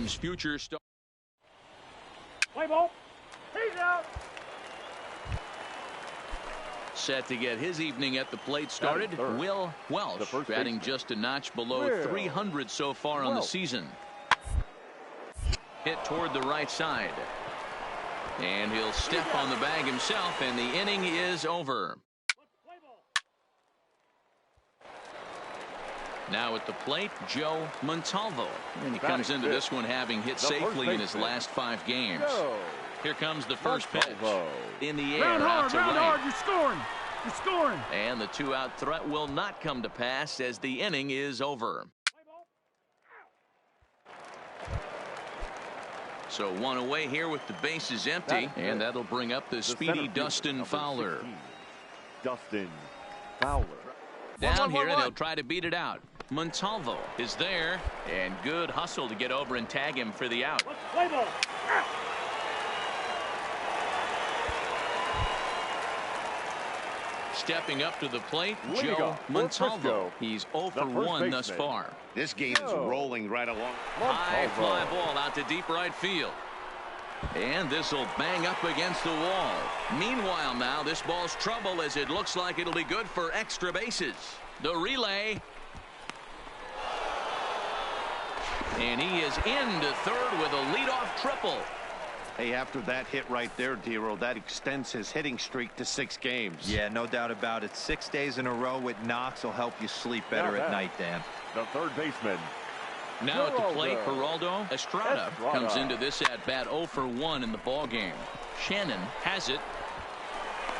team's future star. Play ball. He's out. Set to get his evening at the plate started, Will Welsh, batting just a notch below 300 so far on the season. Hit toward the right side. And he'll step on the bag himself, and the inning is over. Now at the plate, Joe Montalvo. And he comes into this one having hit safely in his last 5 games. Here comes the first pitch. In the air, out to right. You're scoring. You're scoring. And the 2-out threat will not come to pass as the inning is over. So 1 away here with the bases empty, and that'll bring up the speedy Dustin Fowler. Dustin Fowler. Down here, and he'll try to beat it out. Montalvo is there, and good hustle to get over and tag him for the out. Stepping up to the plate, Joe Montalvo. He's 0 for 1 thus far. This game is rolling right along. High fly ball out to deep right field. And this will bang up against the wall. Meanwhile now, this ball's trouble as it looks like it'll be good for extra bases. The relay. And he is into third with a leadoff triple. Hey, after that hit right there, Dero, that extends his hitting streak to 6 games. Yeah, no doubt about it. 6 days in a row with knocks will help you sleep better at night, Dan. The third baseman. Now at the plate, Geraldo Estrada comes into this at bat 0 for 1 in the ball game. Shannon has it.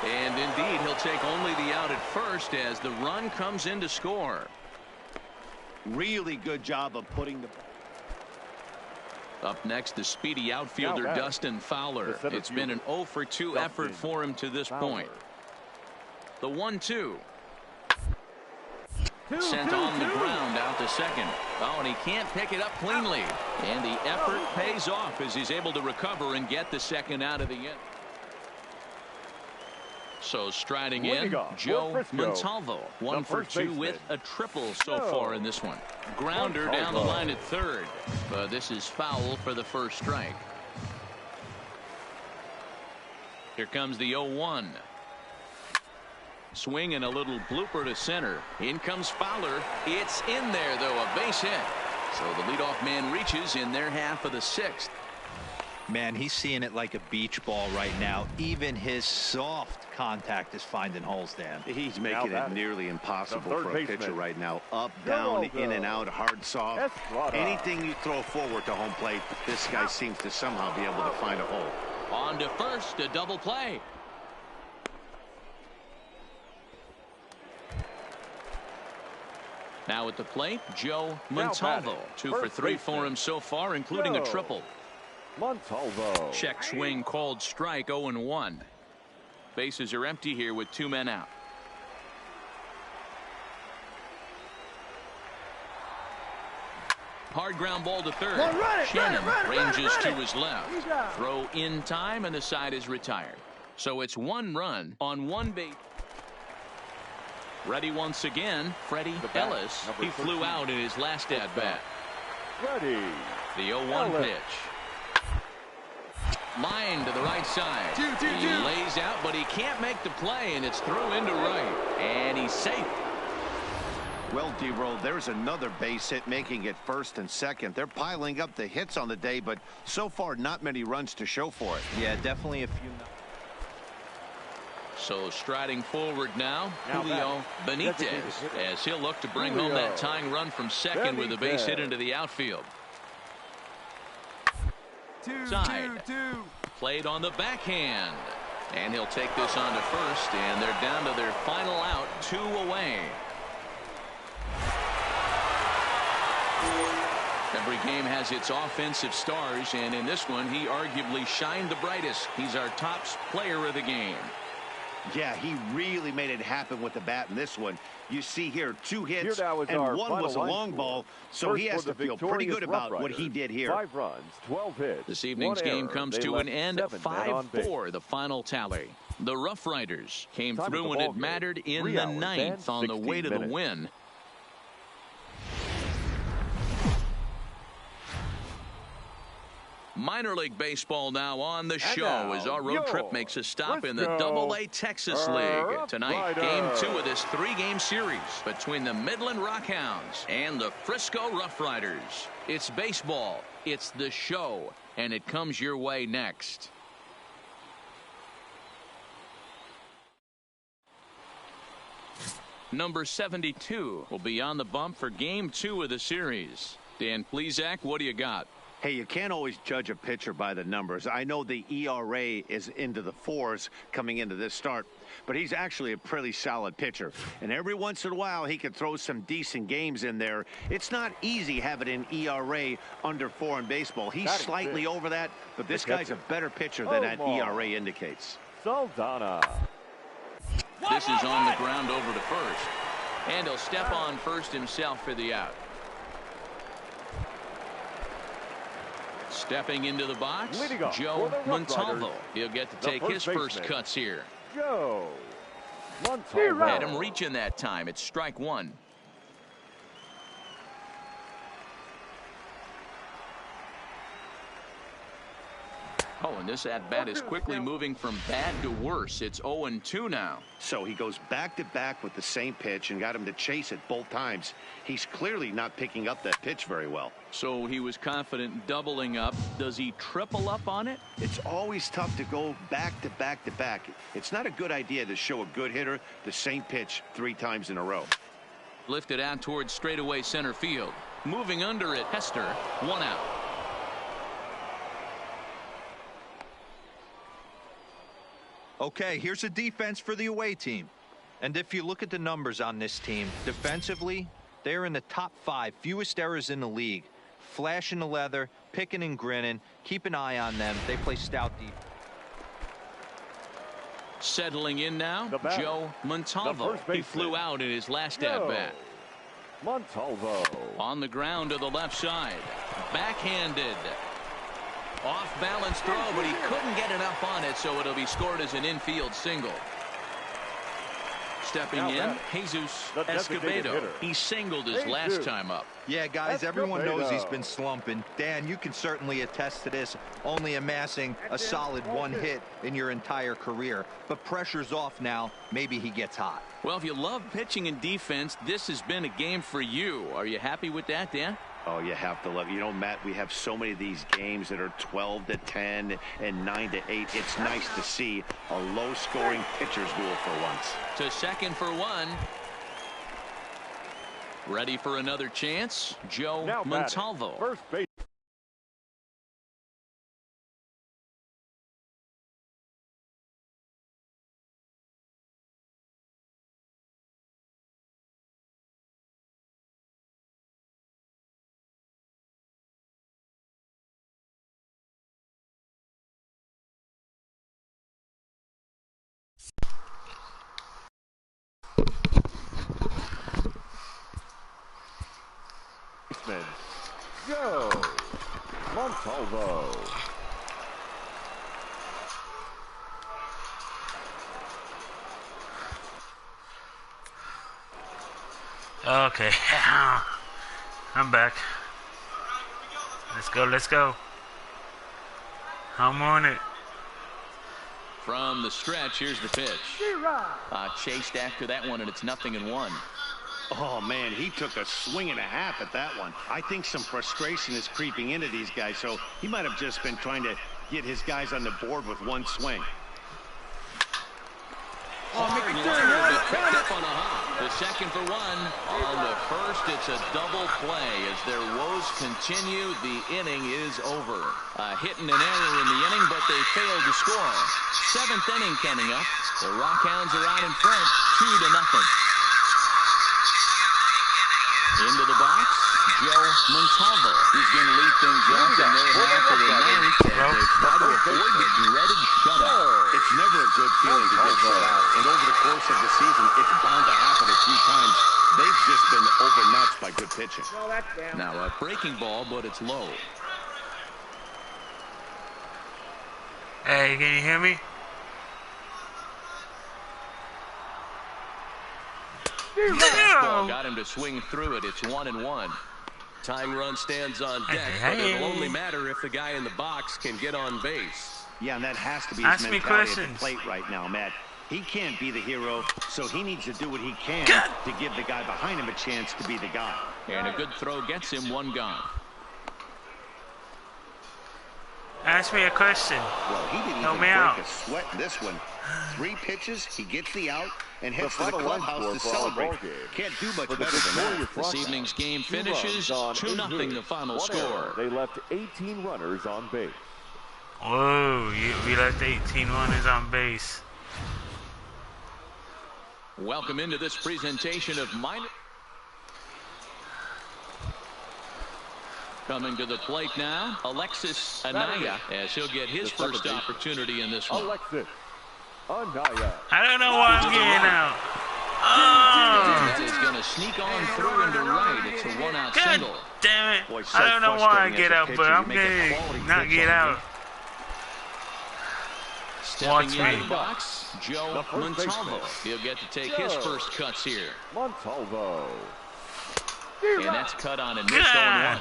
And indeed, he'll take only the out at first as the run comes in to score. Really good job of putting the... Up next, the speedy outfielder Dustin Fowler. It's been an 0 for 2 effort for him to this point. The 1-2. Sent on the ground out to second. Oh, and he can't pick it up cleanly. And the effort pays off as he's able to recover and get the second out of the inning. So striding in, Joe Montalvo. 1 for 2 with a triple so far in this one. Grounder down the line at third. But this is foul for the first strike. Here comes the 0-1. Swing and a little blooper to center. In comes Fowler. It's in there, though, a base hit. So the leadoff man reaches in their half of the 6th. Man, he's seeing it like a beach ball right now. Even his soft contact is finding holes, Dan. He's making it nearly impossible for a pitcher right now. Up, down, in and out, hard, soft. Anything you throw forward to home plate, this guy seems to somehow be able to find a hole. On to first, a double play. Now at the plate, Joe Montalvo. 2 for 3 for him so far, including a triple. Montalvo. Check swing called strike. 0-1. Bases are empty here with 2 men out. Hard ground ball to third. Shannon ranges to his left. Throw in time, and the side is retired. So it's 1 run on 1 base. Ready once again, Freddie Ellis. He flew out in his last at bat. Ready. The 0-1 pitch. Line to the right side. He lays out, but he can't make the play, and it's through into right. And he's safe. Well, D-Roll, there's another base hit, making it first and second. They're piling up the hits on the day, but so far not many runs to show for it. Yeah, definitely a few. So striding forward now, Julio Benitez, as he'll look to bring home that tying run from second with a base hit into the outfield. Side. Played on the backhand. And he'll take this on to first, and they're down to their final out, 2 away. Every game has its offensive stars, and in this one, he arguably shined the brightest. He's our top player of the game. Yeah, he really made it happen with the bat in this one. You see here 2 hits, and 1 was a long ball, so he has to feel pretty good about what he did here. 5 runs, 12 hits. This evening's game comes to an end, 5-4, the final tally. The Rough Riders came through when it mattered in the 9th on the way to the win. Minor League Baseball now on the show as our road trip makes a stop in the Double-A Texas League. Tonight, Game 2 of this 3-game series between the Midland Rockhounds and the Frisco Rough Riders. It's baseball, it's the show, and it comes your way next. Number 72 will be on the bump for Game 2 of the series. Dan Plesac, what do you got? Hey, you can't always judge a pitcher by the numbers. I know the ERA is into the 4s coming into this start, but he's actually a pretty solid pitcher. And every once in a while, he can throw some decent games in there. It's not easy having an ERA under 4 in baseball. He's slightly over that, but this guy's a better pitcher than that ERA indicates. Saldana. This is on the ground over to first. And he'll step on first himself for the out. Stepping into the box, Joe Montalvo. He'll get to take his first cuts here. Joe Montalvo. Had him reaching that time. It's strike 1. Oh, and this at-bat is quickly moving from bad to worse. It's 0-2 now. So he goes back-to-back with the same pitch and got him to chase it both times. He's clearly not picking up that pitch very well. So he was confident in doubling up. Does he triple up on it? It's always tough to go back-to-back-to-back. It's not a good idea to show a good hitter the same pitch 3 times in a row. Lifted out towards straightaway center field. Moving under it, Hester, 1 out. Okay, here's a defense for the away team. And if you look at the numbers on this team, defensively, they're in the top 5 fewest errors in the league. Flashing the leather, picking and grinning. Keep an eye on them. They play stout defense. Settling in now, Joe Montalvo. He flew out in his last at-bat. Montalvo. On the ground to the left side. Backhanded. Off-balance throw, but he couldn't get enough on it, so it'll be scored as an infield single. Stepping in, Jesus Escobedo. He singled his last time up. Yeah, guys, everyone knows he's been slumping. Dan, you can certainly attest to this, only amassing a solid 1 hit in your entire career. But pressure's off now. Maybe he gets hot. Well, if you love pitching and defense, this has been a game for you. Are you happy with that, Dan? Oh, you have to love it. You know, Matt, we have so many of these games that are 12-10 and 9-8. It's nice to see a low-scoring pitcher's duel for once. To second for 1. Ready for another chance? Joe Montalvo. First base. Joe Montalvo. Okay. I'm back. Let's go. I'm on it. From the stretch, here's the pitch. Chased after that one, and it's 0-1. Oh, man, he took a swing and a half at that one. I think some frustration is creeping into these guys, so he might have just been trying to get his guys on the board with 1 swing. Picked up on a hop. The second for 1. On the first, it's a double play. As their woes continue, the inning is over. Hitting an error in the inning, but they failed to score. 7th inning coming up. The Rockhounds are out in front, 2-0. Into the box, Joe Montalvo. He's going to lead things off in their half of the 9th as they try to avoid the dreaded shutout. It's never a good feeling to get shut out, and over the course of the season, it's bound to happen a few times. They've just been overmatched by good pitching. Now a breaking ball, but it's low. Hey, can you hear me? Fastball got him to swing through it. It's 1-1. Tying run stands on deck, but it'll only matter if the guy in the box can get on base. Yeah, and that has to be his mentality at the plate right now, Matt. He can't be the hero, so he needs to do what he can to give the guy behind him a chance to be the guy. And a good throw gets him one gone. Ask me a question. Well, he didn't even break a sweat in this one. 3 pitches, he gets the out, and heads to the clubhouse to celebrate. Can't do much better than that. This evening's game finishes 2-0 the final score. They left 18 runners on base. Whoa, we left 18 runners on base. Welcome into this presentation of minor. Coming to the plate now, Alexis Anaya, as he'll get his first opportunity in this one. Alexis Anaya. I don't know why I'm getting out. That is going to sneak on through into right. It's a 1-out single. God damn it. Boy, so I don't know why I frustrating get as a out, but pitcher. I'm You make a going quality to not pitch get on out. Stepping Watch into me. the box, Joe Montalvo. He'll get to take his first cuts here. Montalvo. And that's cut on and missed 0-1.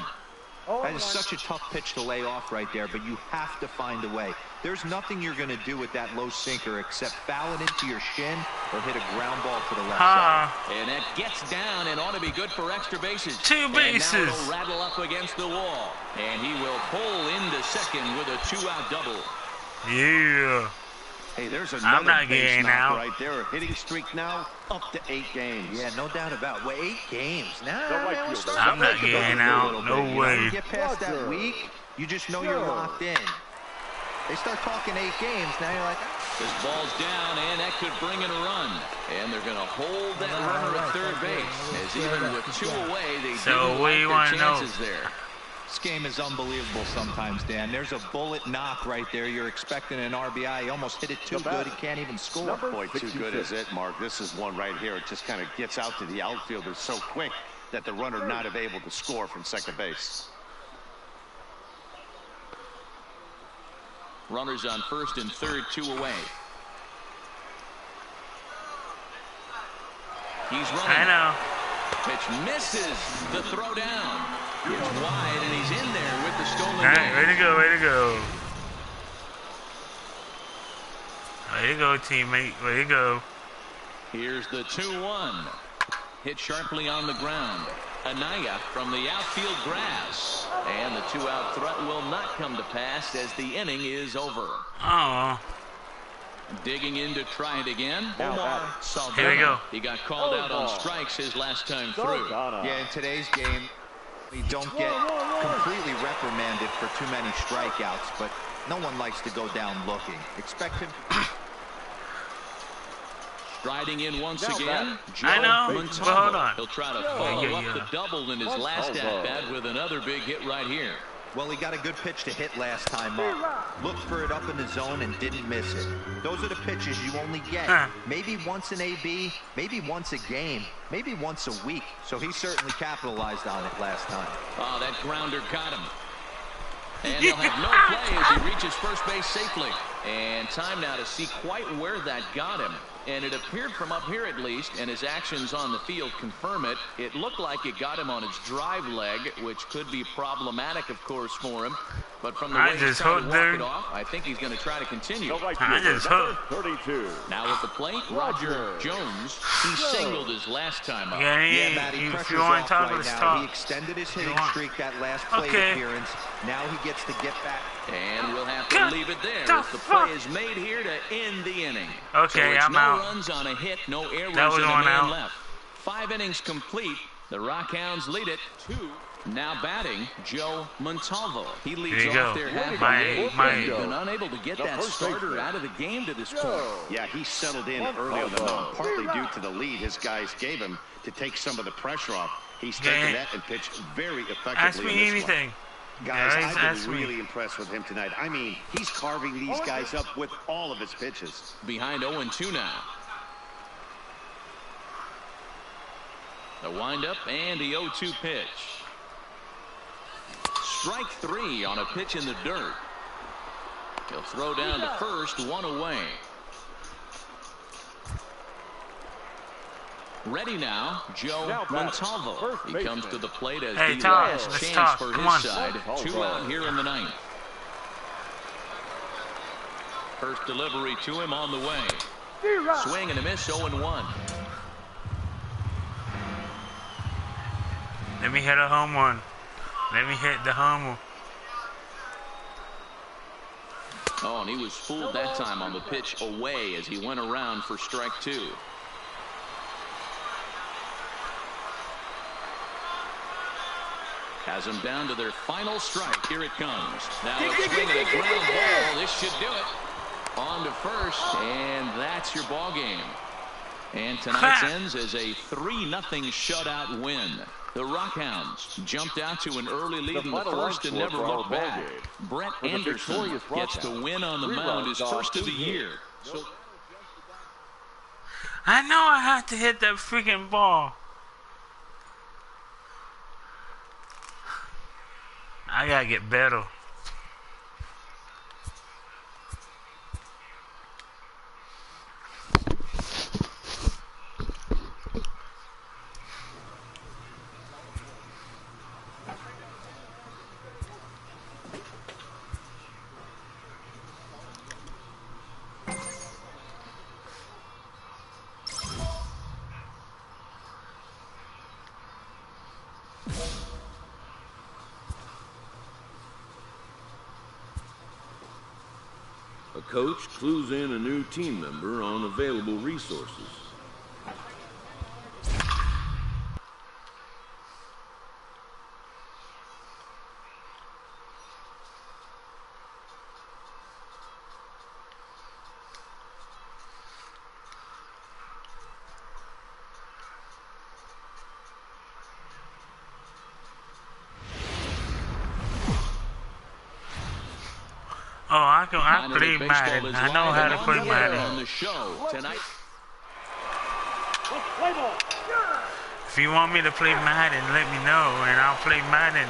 That is such a tough pitch to lay off right there, but you have to find a way. There's nothing you're going to do with that low sinker except foul it into your shin or hit a ground ball to the left side. And that gets down and ought to be good for extra bases. 2 bases. And now it'll rattle up against the wall. And he will pull into second with a 2-out double. Yeah. Hey, there's I'm another not base getting knock out. right there. A hitting streak now up to 8 games. Yeah, no doubt about it. Well, 8 games. Now, The right man, we're fielder. starting I'm to not think about getting it a out. little No bit. You know, way. you get past that Roger. week, you just know you're locked in. They start talking 8 games, now you're like, This ball's down, and that could bring in a run. And they're going to hold that runner at third base. As even with 2 away, they So didn't what do you like wanna their know? chances there. this game is unbelievable sometimes, Dan. There's a bullet knock right there. You're expecting an RBI. He almost hit it too good. He can't even score. Boy, too good is it, Mark. This is one right here. It just kind of gets out to the outfielder so quick that the runner not able to score from second base. Runners on first and third, 2 away. He's running. I know. Pitch misses. The throw down. It's wide, and he's in there with the stolen All right, base. way to go, way to go. Way to go, teammate. Way to go. Here's the 2-1. Hit sharply on the ground. Anaya from the outfield grass. And the 2-out threat will not come to pass as the inning is over. Oh. Digging in to try it again. Omar Saldana. Here we go. He got called out on strikes his last time through. Yeah, in today's game, you don't get completely reprimanded for too many strikeouts, but no one likes to go down looking. Expect him. Striding in once again. Joe I know, but Montalvo. hold on. He'll try to follow Yeah. up the double in his last at-bat with another big hit right here. Well, he got a good pitch to hit last time up. Looked for it up in the zone and didn't miss it. Those are the pitches you only get. Maybe once an AB, maybe once a game, maybe once a week. So he certainly capitalized on it last time. Oh, that grounder got him. And he'll have no play as he reaches first base safely. And time now to see quite where that got him. And it appeared from up here at least, and his actions on the field confirm it. It looked like it got him on his drive leg, which could be problematic, of course, for him. But from the way he's trying to walk it off, I think he's going to try to continue. I just hooked. 32. Now at the plate, Roger Jones. He singled his last time up. Yeah, Matty, if pressure's you want off to talk, right let's now. talk. He extended his hitting want- streak that last plate Okay. appearance. Now he gets to get back. And we'll have to God, leave it there the as the play fuck? is made here to end the inning. Okay, so it's I'm no out. runs on a hit, no errors, That was and a one man out. left. 5 innings complete. The Rockhounds lead it 2. Now batting, Joe Montalvo. He leads Here you off go. there half My- a my- He's been unable to get that first starter baseman. out of the game to this point. Yeah, he settled in early on the mound, partly due to the lead his guys gave him to take some of the pressure off. He's taken Yeah. that and pitched very effectively Ask in me this anything. one. Guys, Guys, I've ask been me. really impressed with him tonight. I mean, he's carving these guys up with all of his pitches. Behind 0-2 now. The windup and the 0-2 pitch. Strike 3 on a pitch in the dirt. He'll throw down to first, 1 away. Ready now, Joe Montalvo. He comes to the plate as Hey, the Todd, last let's chance talk. for Come his on. side. 2 out here in the ninth. First delivery to him on the way. Swing and a miss, 0-1. Let me hit a home run. Let me hit the homer. Oh, and he was fooled that time on the pitch away as he went around for strike 2. Has them down to their final strike. Here it comes. Now a swing and a ground ball. This should do it. On to first, and that's your ball game. And tonight's ends as a 3-0 shutout win. The Rockhounds jumped out to an early lead in the first and never looked back. Brett Anderson gets the win on the mound, his first of the year. So I know I have to hit that freaking ball. I gotta get better. A coach clues in a new team member on available resources. Oh, I play Madden. I know how to play Madden. On the show tonight. If you want me to play Madden, let me know, and I'll play Madden.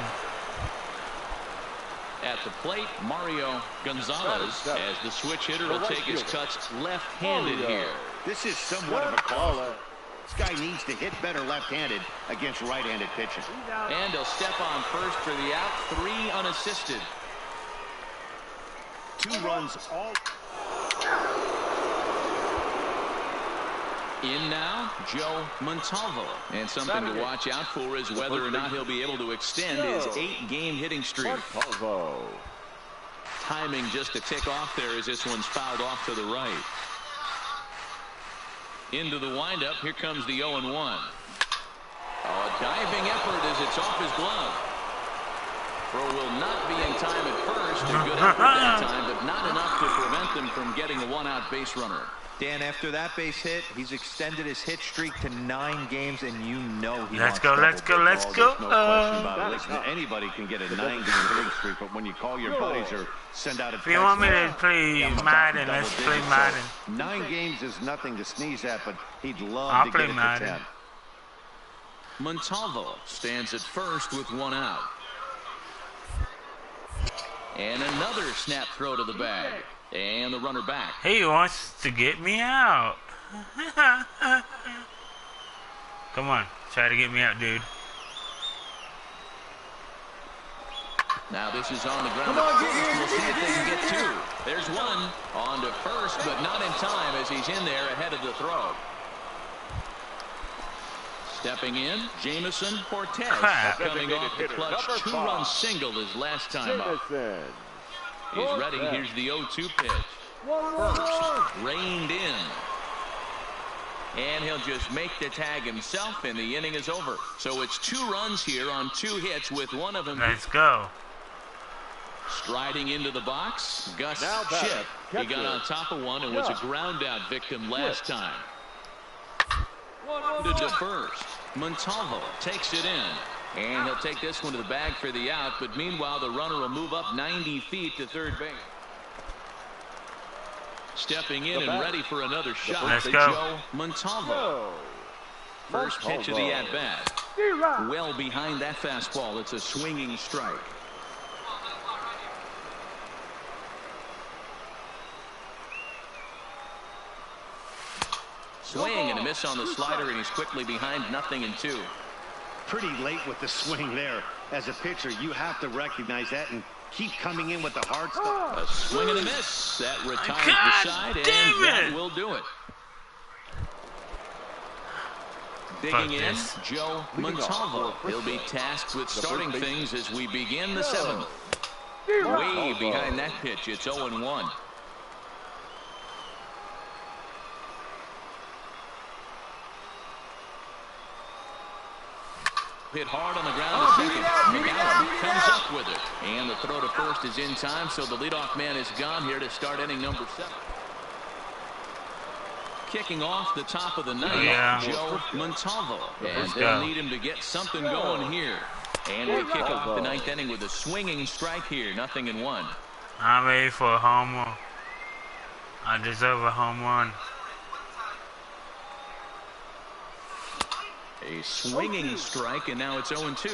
At the plate, Mario Gonzalez, as the switch hitter, will take his cuts left-handed here. This is somewhat of a call. This guy needs to hit better left-handed against right-handed pitching. And he'll step on first for the out. 3 unassisted. 2 runs all. In now, Joe Montalvo. And something to watch out for is whether or not he'll be able to extend his 8-game hitting streak. Montalvo. Timing just a tick off there as this one's fouled off to the right. Into the windup. Here comes the 0-1. Oh, a diving effort as it's off his glove. Throw will not be in time at first. A good effort that time, but not enough to prevent them from getting a 1-out base runner. Dan, after that base hit, he's extended his hit streak to 9 games, and you know he Let's wants go, let's go, double let's digits. go. No question about it. Listen, anybody can get a 9-game hitting streak, but when you call your buddies or send out a text, If you want me to play Madden, let's play Madden. 9 games is nothing to sneeze at, but he'd love I'll to play get it Madden. to 10. Montalvo stands at first with 1 out. And another snap throw to the bag. And the runner back. He wants to get me out. Come on, try to get me out, dude. Now this is on the ground. We'll see if they can get 2. There's 1 on to first, but not in time as he's in there ahead of the throw. Stepping in, Jameson Cortez coming off the clutch 2-run single his last time up. He's ready. Here's the 0-2 pitch. First, reined in. And he'll just make the tag himself, and the inning is over. So it's 2 runs here on 2 hits with one of them. Let's go. Striding into the box, Gus Chip. He got on top of one and was a ground-out victim last time. To first, Montalvo takes it in. And he'll take this one to the bag for the out, but meanwhile the runner will move up 90 feet to third base. Stepping in and ready for another shot. Let's go. Joe Montalvo. First pitch of the at-bat. Well behind that fastball. It's a swinging strike. Swing and a miss on the slider, and he's quickly behind 0-2. Pretty late with the swing there. As a pitcher, you have to recognize that and keep coming in with the hard stuff. A swing and a miss. That retires the side, and that will do it. Digging in, Joe Montalvo. He'll be tasked with starting things as we begin the 7th. Way behind that pitch. It's 0-1. Hit hard on the ground to second. McAllen comes up with it. And the throw to first is in time, so the leadoff man is gone here to start inning number 7. Kicking off the top of the 9th, Joe Montalvo. And they'll need him to get something going here. And we kick off the 9th inning with a swinging strike here. 0-1. I'm ready for a home run. I deserve a home run. A swinging strike, and now it's 0-2.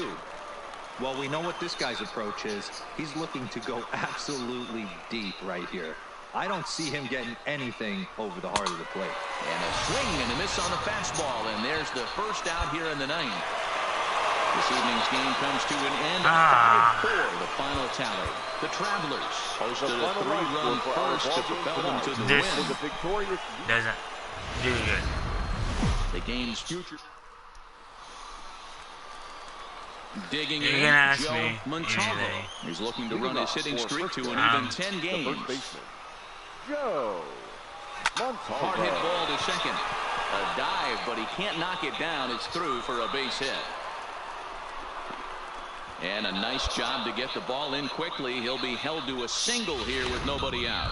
Well, we know what this guy's approach is. He's looking to go absolutely deep right here. I don't see him getting anything over the heart of the plate. And a swing and a miss on the fastball, and there's the first out here in the 9th. This evening's game comes to an end. 5-4, the final tally. The Travelers posted a 3-run first to propel them to the win. Doesn't do good. The game's future. Digging You in, can ask Joe me Montalvo. anything. He's looking to run his hitting streak to an even 10 games. Joe Montalvo. Hard hit ball to second. A dive, but he can't knock it down. It's through for a base hit. And a nice job to get the ball in quickly. He'll be held to a single here with nobody out.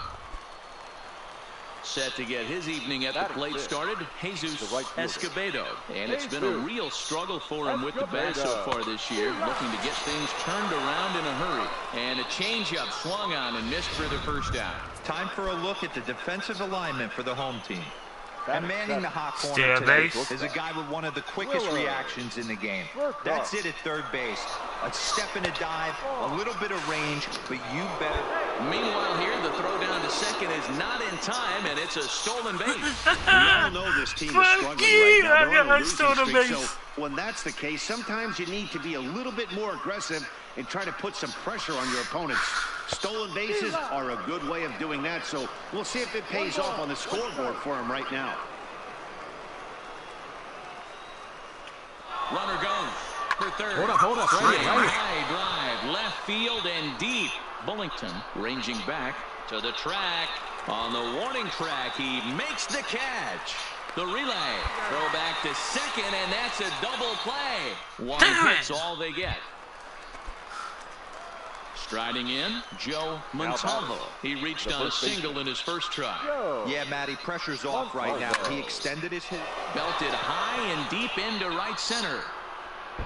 Set to get his evening at the plate started, Jesus Escobedo. And it's been a real struggle for him with the bat so far this year, looking to get things turned around in a hurry. And a changeup swung on and missed for the first out. Time for a look at the defensive alignment for the home team. And manning the hot corner Steal today base. is a guy with one of the quickest reactions in the game. That's it at third base. A step and a dive, a little bit of range, but you better. Meanwhile here, the throw down to second is not in time, and it's a stolen base. We all know this team is struggling right now. They're on a losing streak, so when that's the case, sometimes you need to be a little bit more aggressive and try to put some pressure on your opponents. Stolen bases are a good way of doing that, so we'll see if it pays off on the scoreboard for him right now. Runner goes for third. Hold up. High drive, left field and deep. Bullington ranging back to the track. On the warning track, he makes the catch. The relay, throw back to second, and that's a double play. One hit's all they get. Striding in, Joe Montalvo. He reached on a single in his first try. Yeah, Matty, pressure's off right now. He extended his hit. Belted high and deep into right center.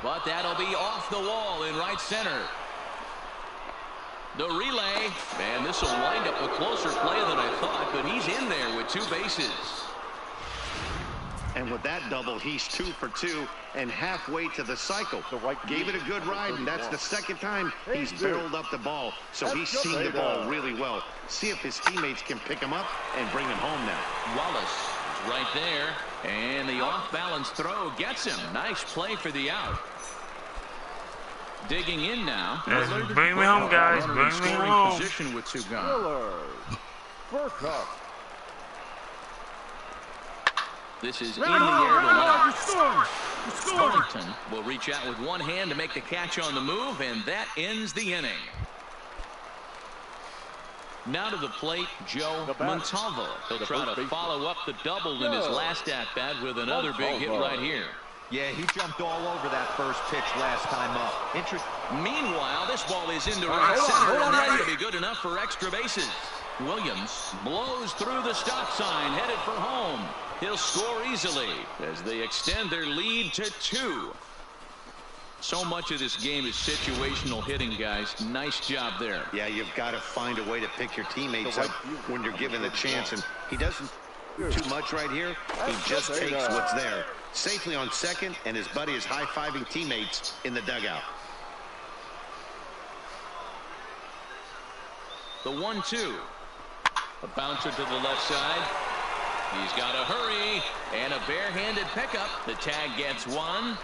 But that'll be off the wall in right center. The relay, and this will wind up a closer play than I thought, but he's in there with 2 bases. And with that double, he's 2 for 2 and halfway to the cycle. Gave it a good ride, and that's the second time he's barreled up the ball. So he's seen the ball really well. See if his teammates can pick him up and bring him home now. Wallace is right there, and the off-balance throw gets him. Nice play for the out. Digging in now. Bring me home, guys. Runner in Bring me scoring home. position with 2 gone. First up. This is in the air to left. Bullington will reach out with one hand to make the catch on the move, and that ends the inning. Now to the plate, Joe Montalvo. He'll try to follow up the double in his last at-bat with another big hit right here. Yeah, he jumped all over that first pitch last time up. Meanwhile, this ball is into right center, and that's going to be good enough for extra bases. Williams blows through the stop sign, headed for home. He'll score easily as they extend their lead to 2. So much of this game is situational hitting, guys. Nice job there. Yeah, you've got to find a way to pick your teammates up when you're given the chance, and he doesn't do too much right here. He just takes what's there. Safely on second, and his buddy is high-fiving teammates in the dugout. The 1-2. A bouncer to the left side. He's got to hurry, and a barehanded pickup. The tag gets one.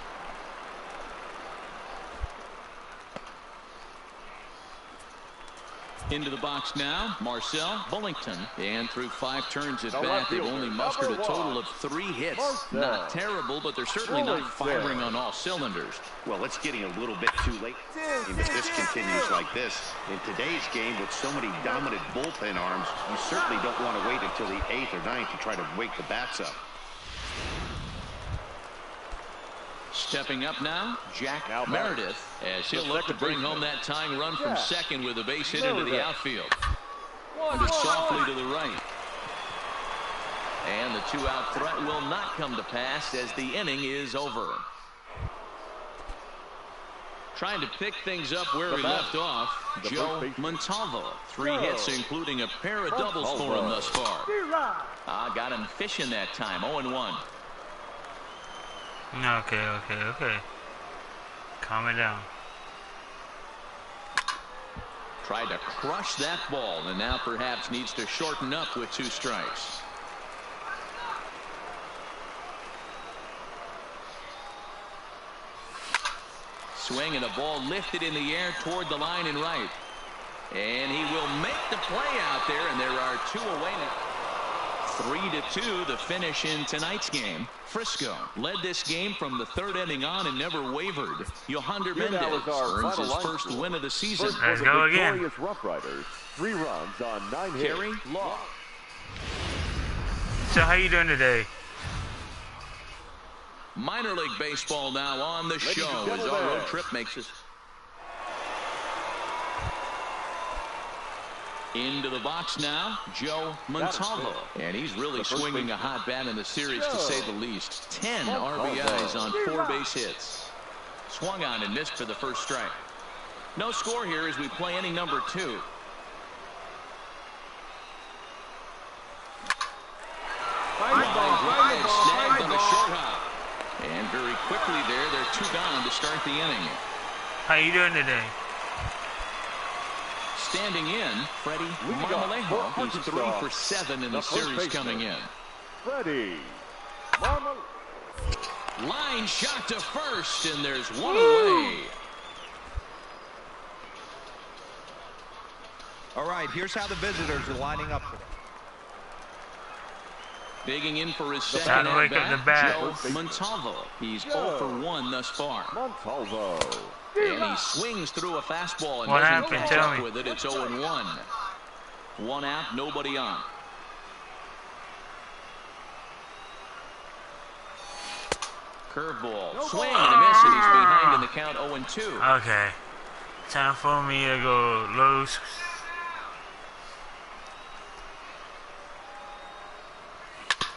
Into the box now, Marcel Bullington. And through 5 turns at bat, they've only mustered a total of 3 hits. Not terrible, but they're certainly not firing on all cylinders. Well, it's getting a little bit too late. If this continues like this, in today's game with so many dominant bullpen arms, you certainly don't want to wait until the 8th or 9th to try to wake the bats up. Stepping up now, Jack Meredith, as he'll look to bring home that tying run from second with a base hit into the outfield. Grounded softly to the right. And the 2-out threat will not come to pass as the inning is over. Trying to pick things up where he left off, Joe Montalvo. 3 hits, including a pair of doubles for him thus far. Got him fishing that time, 0-1. Okay. Calm it down. Tried to crush that ball, and now perhaps needs to shorten up with 2 strikes. Swing and a ball lifted in the air toward the line and right. And he will make the play out there, and there are 2 away now. 3-2 the finish in tonight's game. Frisco led this game from the 3rd inning on and never wavered. Yohander Mendez earns his first win of the season. Let's go again. Rough Riders, 3 runs on 9 hits. Kerry Law. So how you doing today? Minor League Baseball now on the show as our road trip makes us. Into the box now, Joe Montalvo. And he's really swinging a hot bat in the series, to say the least. 10 RBIs on 4 base hits. Swung on and missed for the first strike. No score here as we play inning number 2. Snagged on the short hop. And very quickly they're 2 gone to start the inning. How you doing today? Standing in, Freddie Marmolejo. He's 3 for 7 in the series coming in. Freddie Marmolejo. Line shot to first, and there's 1 away. All right, here's how the visitors are lining up. Digging in for his second at bat, Joe Montalvo. He's 0 for 1 thus far. Montalvo. And he swings through a fastball and what doesn't happened? catch Tell up me. with it. It's 0-1. 1 out, nobody on. Curveball, swing and a miss, and he's behind in the count, 0-2. Okay. Time for me to go loose.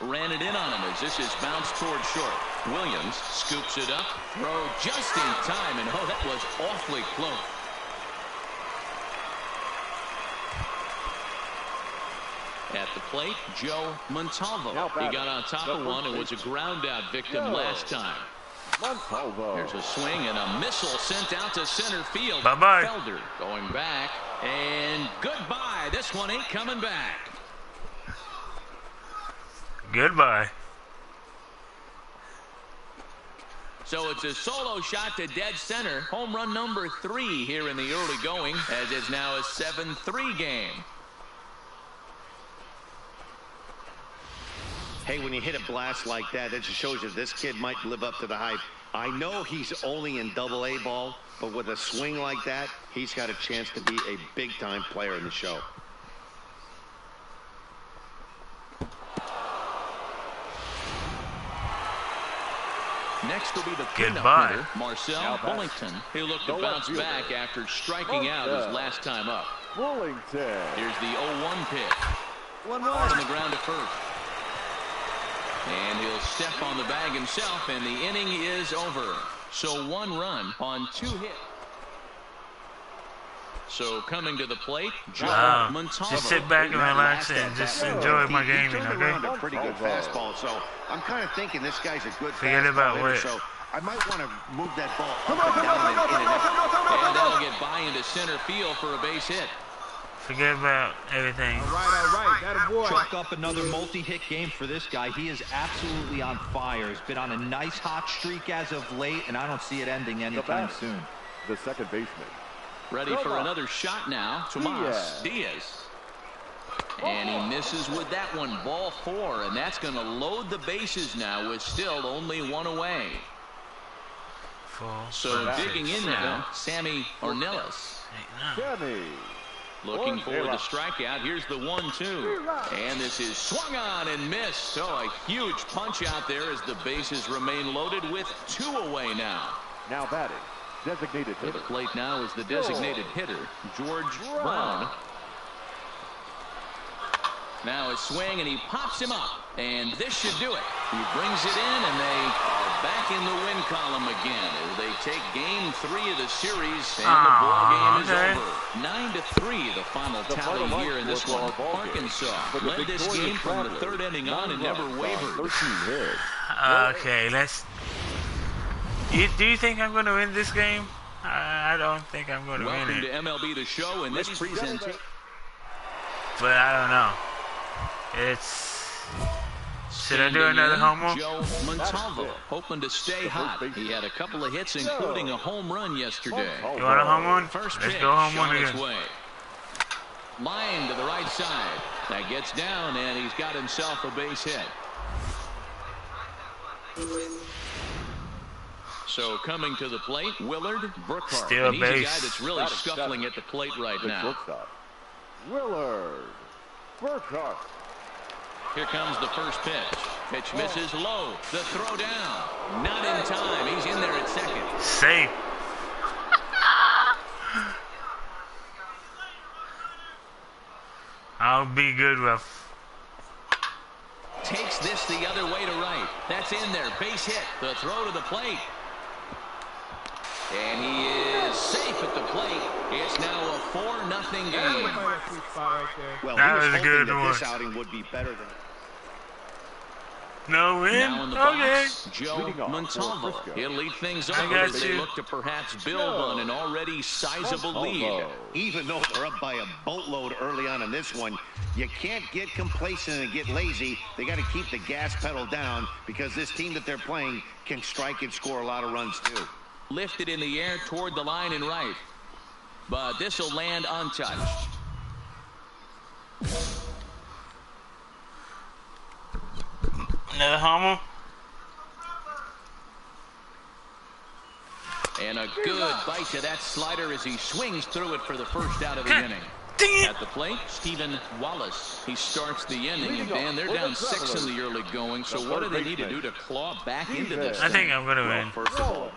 Ran it in on him as this is bounced toward short. Williams scoops it up. Throw just in time, and oh, that was awfully close. At the plate, Joe Montalvo. He got on top of one and was a ground out victim last time. Montalvo. There's a swing and a missile sent out to center field. Bye-bye. Felder going back, and goodbye. This one ain't coming back. Goodbye. So it's a solo shot to dead center. Home run number 3 here in the early going, as it's now a 7-3 game. Hey, when you hit a blast like that, it just shows you this kid might live up to the hype. I know he's only in Double-A ball, but with a swing like that, he's got a chance to be a big-time player in the show. Next will be the cleanup hitter, Marcel Bullington. He'll look to bounce back after striking out his last time up. Bullington. Here's the 0-1 pitch. 1-1 on the ground to first. And he'll step on the bag himself, and the inning is over. So 1 run on 2 hits. So coming to the plate, Joe Montalvo. Just sit back and relax and just enjoy my gaming, okay? A pretty good fastball, so I'm kind of thinking this guy's a good Forget about hitter, what. so I might want to move that ball up and down and in and out. And that'll get by into center field for a base hit. Forget about everything. All right. Chalk up another multi-hit game for this guy. He is absolutely on fire. He's been on a nice hot streak as of late, and I don't see it ending anytime soon. The second baseman. Ready for another shot now. Tomas Diaz. And he misses with that one. Ball 4, and that's going to load the bases now with still only 1 away. So digging in now, Sammy Ornelas. Sammy. Looking for the strikeout. Here's the 1-2. And this is swung on and missed. So a huge punch out there as the bases remain loaded with 2 away now. Now batting. Designated To hitter. the plate now is the designated hitter, George Brown. Now a swing, and he pops him up. And this should do it. He brings it in, and they are back in the win column again as they take game 3 of the series, and the ball game is over. 9-3, the final tally here in this one. Arkansas led this game from the 3rd inning on and never wavered. 13 hits. Okay, let's. Do you think I'm going to win this game? I don't think I'm going to win Welcome it. to MLB The Show in this presentation. But I don't know. Should I do another homer? Joe Montalvo, hoping to stay hot. He had a couple of hits, including a home run yesterday. You want a home run? First Let's pitch go home run on its again. way. Line to the right side. That gets down, and he's got himself a base hit. So coming to the plate, Willard Burkhart. Still and he's a base. guy that's really scuffling at the plate right The now. shortstop. Willard Burkhart. Here comes the first pitch. Pitch misses low. The throw down. Not in time. He's in there at second. Safe. I'll be good with. Takes this the other way to right. That's in there. Base hit. The throw to the plate. And he is safe at the plate. It's now a 4-0 game. Well, That he was was a hoping good that one. this outing would be better than. No win? Now in the Okay. box, Joe Montalvo. He'll lead things I over got as they you. look to perhaps build on an already sizable lead. Even though they're up by a boatload early on in this one, you can't get complacent and get lazy. They got to keep the gas pedal down because this team that they're playing can strike and score a lot of runs too. Lifted in the air toward the line and right. But this will land untouched. Another homer? And a good bite to that slider as he swings through it for the first out of the God inning. dang it. At the plate, Stephen Wallace. He starts the inning, and Dan, they're down 6 in the early going. So what do they need to do to claw back into this I thing? think I'm going to win. First of all,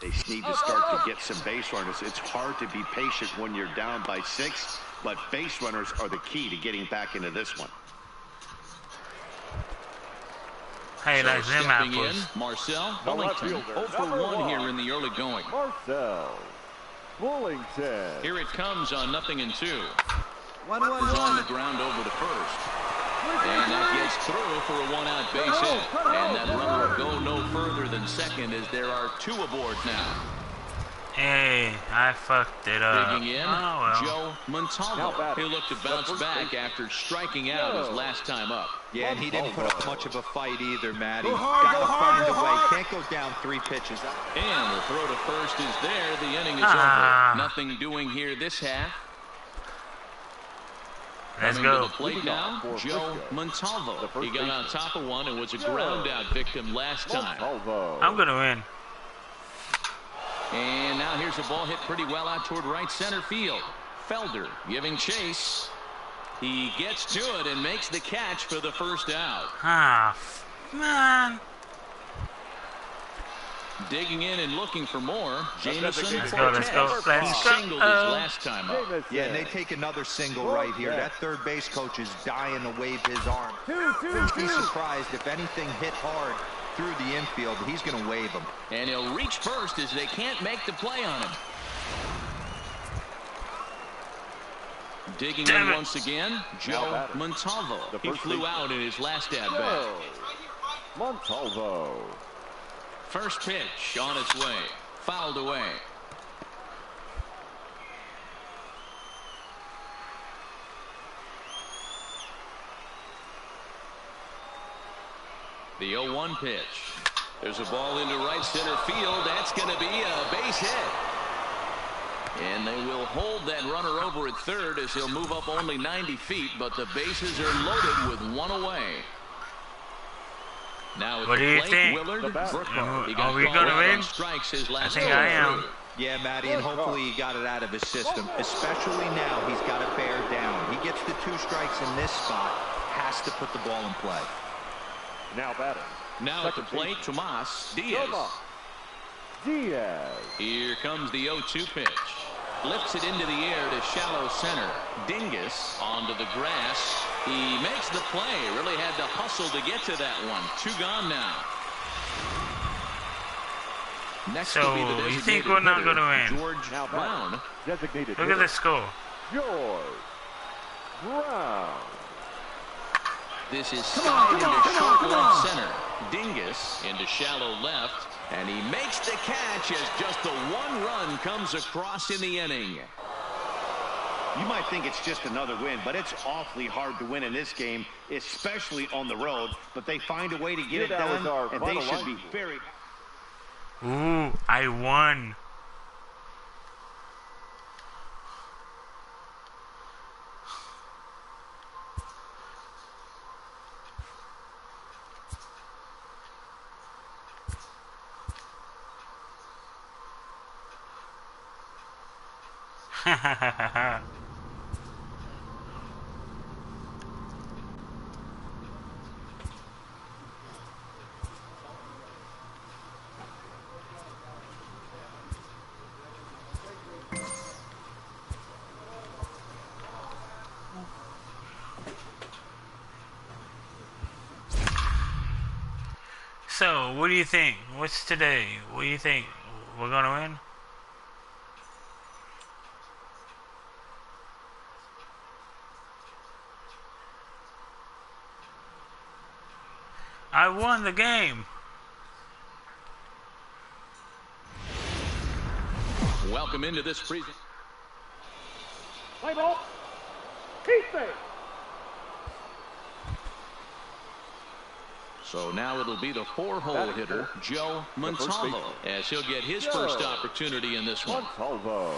they need to start to get some base runners. It's hard to be patient when you're down by 6, but base runners are the key to getting back into this one. Hey, So like them stepping in, apples. Marcel The Bullington. left fielder, 0 for number 1 here one. in the early going. Marcel Bullington. Here it comes on 0-2. 1-1-1. He's on the ground over to first. And that gets through for a 1-out base hit. And that runner will go no further than second as there are 2 aboard now. Hey, I fucked it up. Digging in, Oh, well. Joe Montalvo. He looked to bounce back after striking out his last time up. Yeah, and he didn't put up much of a fight either, Matty. Go hard, Gotta go hard, find go a way. hard. Can't go down 3 pitches. And the throw to first is there. The inning is Ah. over. Nothing doing here this half. Let's Coming to go. the plate now, Joe Montalvo. He got on top of one and was a ground out victim last time. Montalvo. I'm going to win. And now here's a ball hit pretty well out toward right center field. Felder giving chase. He gets to it and makes the catch for the first out. Ah, man. Digging in and looking for more. Jameson Let's go, let's go, Fortes. let's He go. singled his last time up. Yeah, and they take another single right here. That third base coach is dying to wave his arm. Wouldn't be surprised if anything hit hard through the infield. He's going to wave them. And he'll reach first as they can't make the play on him. Digging Damn in it. once again, Joe Montalvo. The He first flew baseman. out in his last at bat. Joe Montalvo. First pitch on its way. Fouled away. The 0-1 pitch. There's a ball into right center field. That's going to be a base hit. And they will hold that runner over at third as he'll move up only 90 feet, but the bases are loaded with one away. Now what do you think? Willard, are we going to win? I think I am. Yeah, Matty, and hopefully he got it out of his system. Especially now, he's got to bear down. He gets the 2 strikes in this spot, has to put the ball in play. Now batting. Now at the plate, Tomas Diaz. Here comes the 0-2 pitch. Lifts it into the air to shallow center. Dingus onto the grass. He makes the play. Really had to hustle to get to that one. 2 gone now. Next so you think we're not going to win? George Brown. Designated Look at the score. George Brown. This is slide into short left center. Dingus into shallow left. And he makes the catch as just the 1 run comes across in the inning. You might think it's just another win, but it's awfully hard to win in this game, especially on the road. But they find a way to get it done, and they should be very... Ooh, I won. So, what do you think? What's today? What do you think? We're gonna win? I won the game. Welcome into this presentation. Play ball. Keep it. So now it'll be the 4-hole hitter, Joe Montalvo, as he'll get his first opportunity in this one. Montalvo.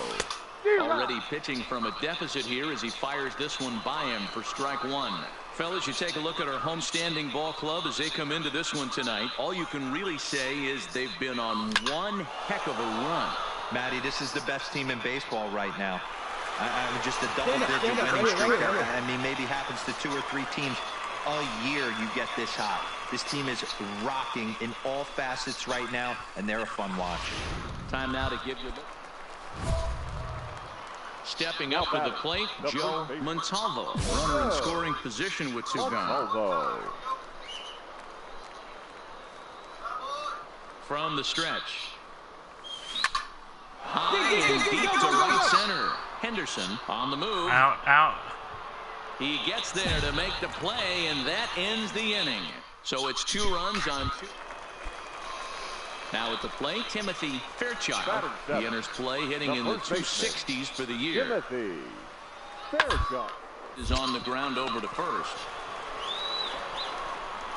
Already pitching from a deficit here as he fires this one by him for strike 1. Fellas, you take a look at our homestanding ball club as they come into this one tonight. All you can really say is they've been on one heck of a run. Matty, this is the best team in baseball right now. I mean, just a double-digit winning streak. I mean, maybe happens to 2 or 3 teams a year you get this hot. This team is rocking in all facets right now, and they're a fun watch. Time now to give you the... Stepping up to the plate, Joe Montalvo. Runner in scoring position with 2 gone. From the stretch. High and deep to right center. Henderson on the move. Out, out. He gets there to make the play, and that ends the inning. So it's 2 runs on 2. Now at the plate, Timothy Fairchild. He enters play hitting in the 260s for the year. Timothy Fairchild is on the ground over to first.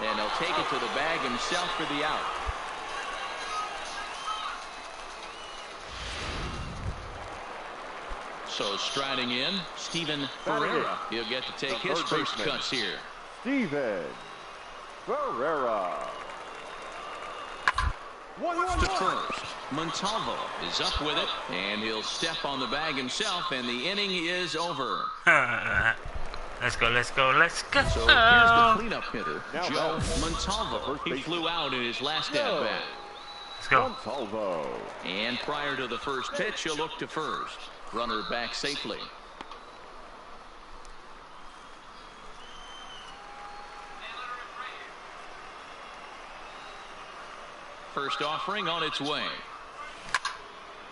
And he'll take it to the bag himself for the out. So striding in, Steven Ferreira. He'll get to take his first cuts here. Steven Ferreira. To first. Montalvo is up with it, and he'll step on the bag himself, and the inning is over. Let's go, let's go, let's go. So here's the cleanup hitter, Joe Montalvo. He flew out in his last at-bat. Let's go. Montalvo. And prior to the first pitch, he'll look to first. Runner back safely. First offering on its way.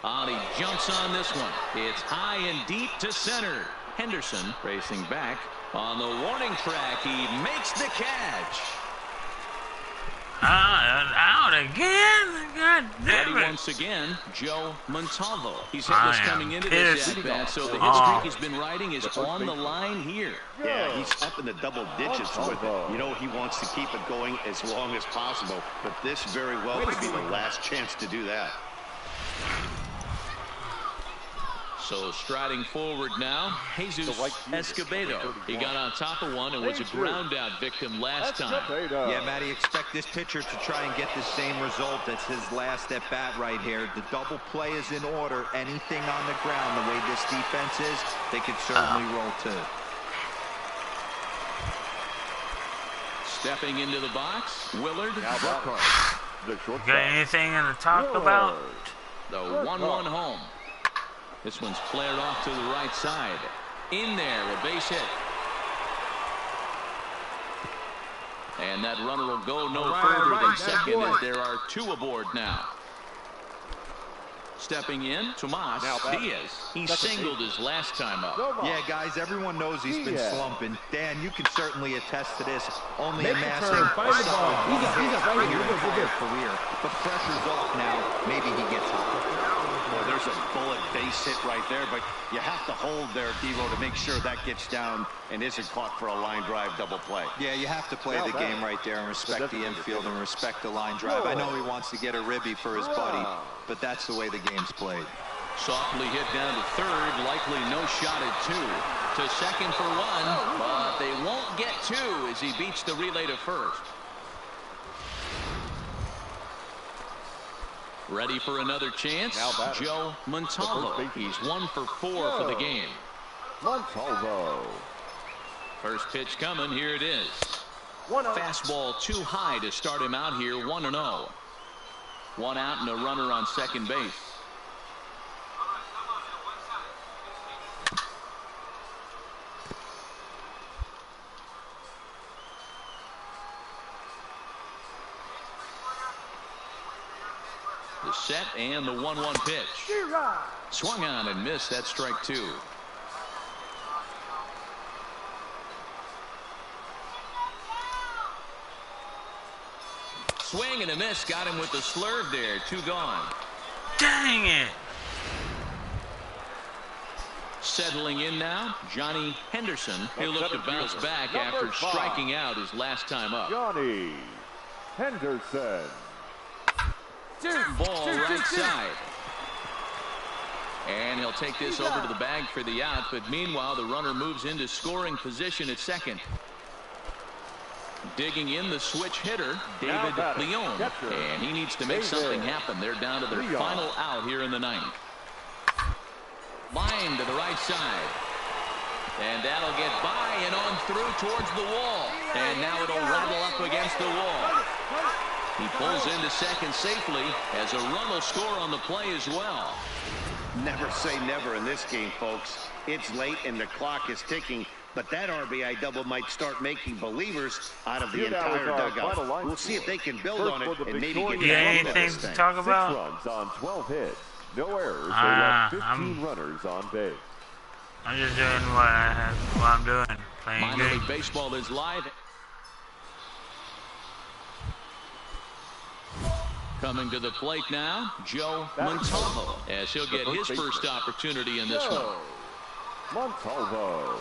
He jumps on this one. It's high and deep to center. Henderson racing back on the warning track. He makes the catch. Out. out again? God damn Ready it. once again, Joe Montalvo. He's hitless coming into this at-bat, so the hit streak he's been riding is on the line here. Yeah, he's up in the double digits with it. You know, he wants to keep it going as long as possible, but this very well could be the last chance to do that. So striding forward now, Jesus Escobedo. He got on top of one and was a ground out victim last time. Yeah, Matty, expect this pitcher to try and get the same result. That's his last at bat right here. The double play is in order. Anything on the ground, the way this defense is, they could certainly roll too. Stepping into the box, Willard Brookhart. Got anything to talk about? The 1-1 home. This one's flared off to the right side. In there, a base hit. And that runner will go no further than second as there are two aboard now. Stepping in, Tomas Diaz. He singled his last time up. Yeah, guys, everyone knows he's been slumping. Dan, you can certainly attest to this. Only amassing a solid career. But pressure's off now. Maybe he gets hot. Well, there's a bullet base hit right there, but you have to hold there, Devo, to make sure that gets down and isn't caught for a line drive double play. Yeah, you have to play the game right there and respect the infield and respect the line drive. I know he wants to get a ribby for his buddy, but that's the way the game's played. Softly hit down to third, likely no shot at two. To second for one, but they won't get two as he beats the relay to first. Ready for another chance, Joe Montalvo. He's 1 for 4 for the game. Montalvo. First pitch coming, here it is. Fastball too high to start him out here, 1-0. One out and a runner on second base. The set and the 1-1 pitch. Swung on and missed. That's strike two. Swing and a miss. Got him with the slurve there. Two gone. Dang it. Settling in now, Johnny Henderson. He'll look to bounce back after striking out his last time up. Johnny Henderson. Ball right side. And he'll take this over to the bag for the out, but meanwhile the runner moves into scoring position at second. Digging in the switch hitter, David Leon. And he needs to make something happen. They're down to their final out here in the ninth. Line to the right side. And that'll get by and on through towards the wall. And now it'll rattle up against the wall. He pulls into second safely as a run will score on the play as well. Never say never in this game, folks. It's late and the clock is ticking, but that RBI double might start making believers out of the entire dugout. We'll see if they can build on it and maybe get anything to talk about? 6 runs on 12 hits. No errors. They left 15 runners on base. I'm just doing what I'm doing. Playing Minor good. League Baseball is live. Coming to the plate now, Joe Montalvo, as he'll get his first opportunity in this one. Montalvo.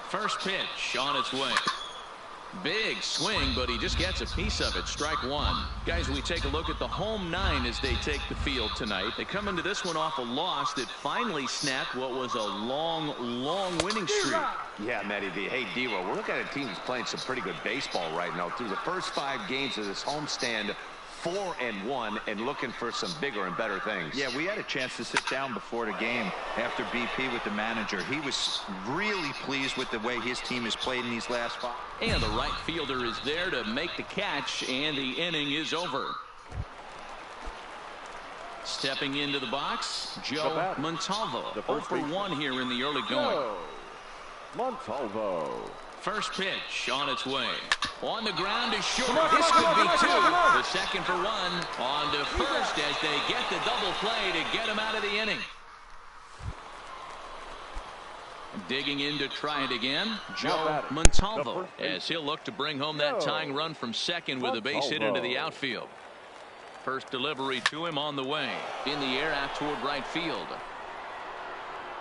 First pitch on its way. Big swing, but he just gets a piece of it. Strike one. Guys, we take a look at the home nine as they take the field tonight. They come into this one off a loss that finally snapped what was a long winning streak. Yeah, Matty V. Hey, D-Row, we're looking at a team that's playing some pretty good baseball right now. Through the first 5 games of this homestand, 4-1 and looking for some bigger and better things. Yeah, we had a chance to sit down before the game after BP with the manager. He was really pleased with the way his team has played in these last 5. And the right fielder is there to make the catch, and the inning is over. Stepping into the box, Joe Montalvo. 0 for 1 here in the early going. Montalvo. First pitch on its way. On the ground is short. This could be 2. The second for 1. On to first as they get the double play to get him out of the inning. Digging in to try it again, Joe Montalvo, as he'll look to bring home that tying run from second with a base hit into the outfield. First delivery to him on the way. In the air out toward right field.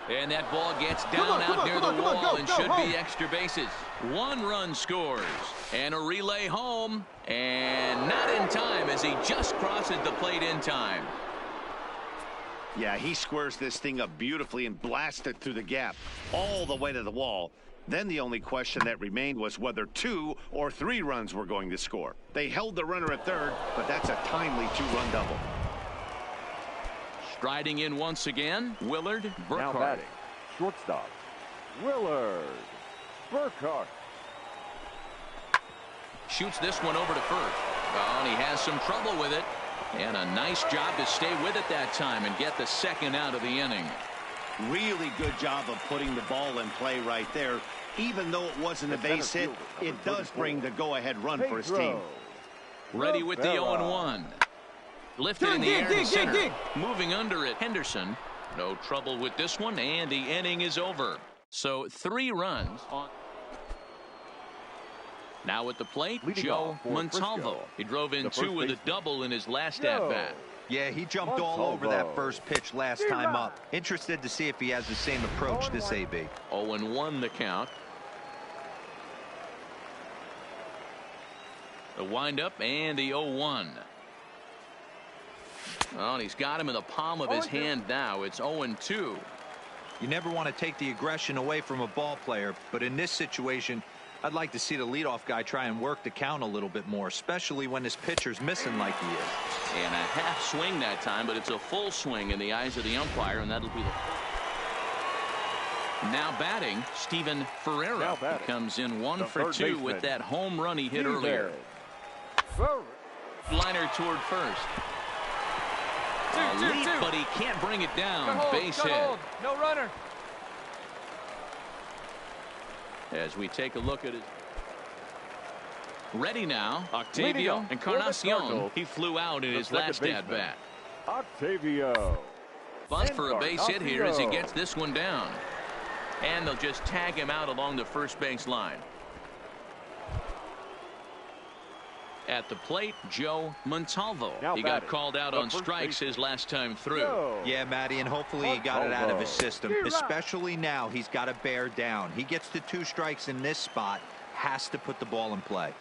And that ball gets down out near the wall and should be extra bases. 1 run scores. And a relay home. And not in time as he just crosses the plate in time. Yeah, he squares this thing up beautifully and blasts it through the gap all the way to the wall. Then the only question that remained was whether 2 or 3 runs were going to score. They held the runner at third, but that's a timely 2-run double. Striding in once again, Willard Burkhart. Now batting, shortstop, Willard Burkhart. Shoots this one over to first. Oh, and he has some trouble with it. And a nice job to stay with it that time and get the second out of the inning. Really good job of putting the ball in play right there. Even though it wasn't a base hit, it does bring the go-ahead run for his team. Ready with the 0-1. Lifted in the air to center. Moving under it, Henderson. No trouble with this one, and the inning is over. So 3 runs on. Now at the plate, Joe Montalvo. He drove in 2 with a double in his last at-bat. Yeah, he jumped all over that first pitch last time up. Interested to see if he has the same approach this AB. 0-1 the count. The windup and the 0-1. Oh, and he's got him in the palm of his hand now. It's 0-2. You never want to take the aggression away from a ball player, but in this situation, I'd like to see the leadoff guy try and work the count a little bit more, especially when his pitcher's missing like he is. And a half swing that time, but it's a full swing in the eyes of the umpire, and that'll be the. Now batting, Steven Ferreira. He comes in 1 for 2 with that home run he hit earlier. Liner toward first. Leap, but he can't bring it down. Base hit. No runner. As we take a look at it. Ready now, Octavio Encarnacion. He flew out in his last at-bat. Octavio. Bunt for a base hit here as he gets this one down. And they'll just tag him out along the first base line. At the plate, Joe Montalvo. He got called out on strikes his last time through. Yeah, Matty, and hopefully he got it out of his system. Especially now, he's got to bear down. He gets the 2 strikes in this spot, has to put the ball in play.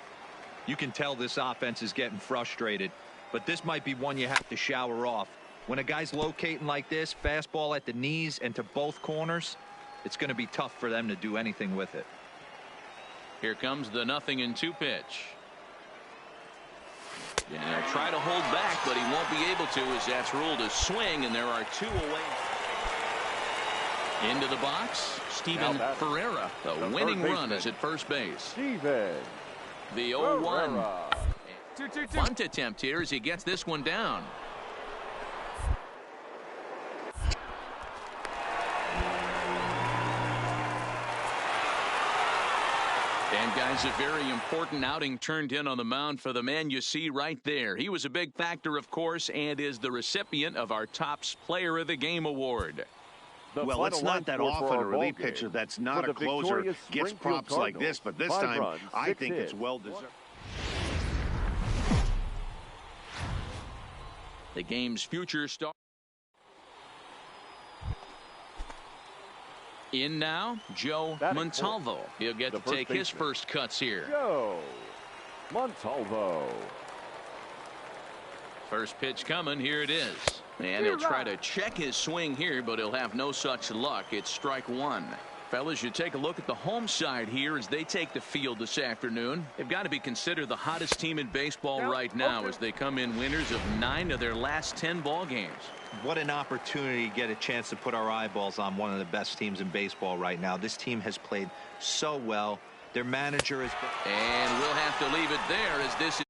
You can tell this offense is getting frustrated, but this might be one you have to shower off. When a guy's locating like this, fastball at the knees and to both corners, it's going to be tough for them to do anything with it. Here comes the 0-2 pitch. And he'll try to hold back, but he won't be able to as that's ruled a swing, and there are 2 away. Into the box, Steven Ferreira. The winning run is at first base. Steven. The 0-1. Bunt attempt here as he gets this one down. And guys, a very important outing turned in on the mound for the man you see right there. He was a big factor, of course, and is the recipient of our Topps Player of the Game award. Well, it's not that often a relief pitcher that's not a closer gets props like this, but this time I think it's well deserved. The game's future star. In now, Joe Montalvo. He'll get to take his first cuts here. Joe Montalvo. First pitch coming. Here it is. And he'll try to check his swing here, but he'll have no such luck. It's strike 1. Fellas, you take a look at the home side here as they take the field this afternoon. They've got to be considered the hottest team in baseball right now as they come in winners of 9 of their last 10 ball games. What an opportunity to get a chance to put our eyeballs on one of the best teams in baseball right now. This team has played so well. Their manager is. And we'll have to leave it there as this is.